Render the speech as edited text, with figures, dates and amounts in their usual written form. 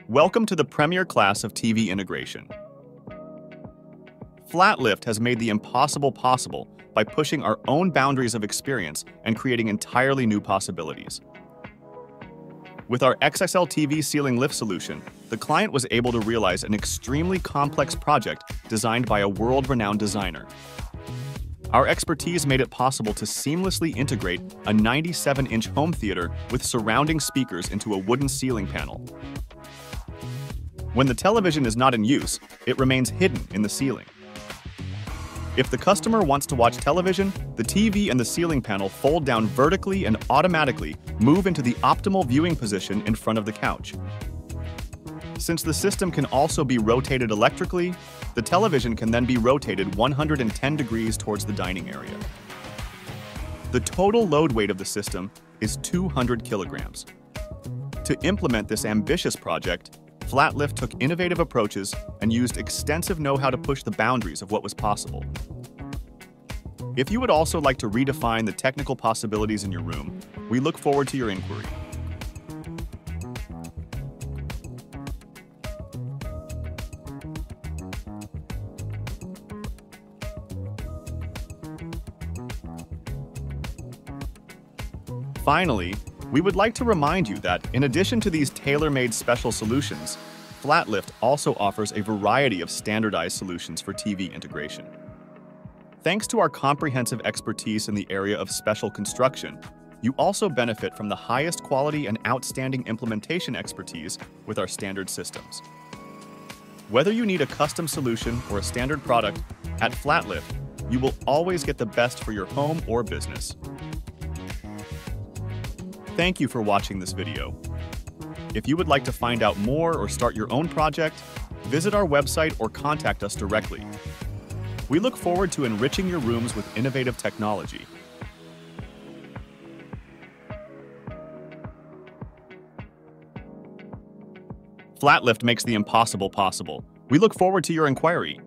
Welcome to the premier class of TV integration. Flatlift has made the impossible possible by pushing our own boundaries of experience and creating entirely new possibilities. With our XXL TV ceiling lift solution, the client was able to realize an extremely complex project designed by a world-renowned designer. Our expertise made it possible to seamlessly integrate a 97-inch home theater with surrounding speakers into a wooden ceiling panel. When the television is not in use, it remains hidden in the ceiling. If the customer wants to watch television, the TV and the ceiling panel fold down vertically and automatically move into the optimal viewing position in front of the couch. Since the system can also be rotated electrically, the television can then be rotated 110 degrees towards the dining area. The total load weight of the system is 200 kilograms. To implement this ambitious project, Flatlift took innovative approaches and used extensive know-how to push the boundaries of what was possible. If you would also like to redefine the technical possibilities in your room, we look forward to your inquiry. Finally, we would like to remind you that, in addition to these tailor-made special solutions, Flatlift also offers a variety of standardized solutions for TV integration. Thanks to our comprehensive expertise in the area of special construction, you also benefit from the highest quality and outstanding implementation expertise with our standard systems. Whether you need a custom solution or a standard product, at Flatlift, you will always get the best for your home or business. Thank you for watching this video. If you would like to find out more or start your own project, visit our website or contact us directly. We look forward to enriching your rooms with innovative technology. Flatlift makes the impossible possible. We look forward to your inquiry.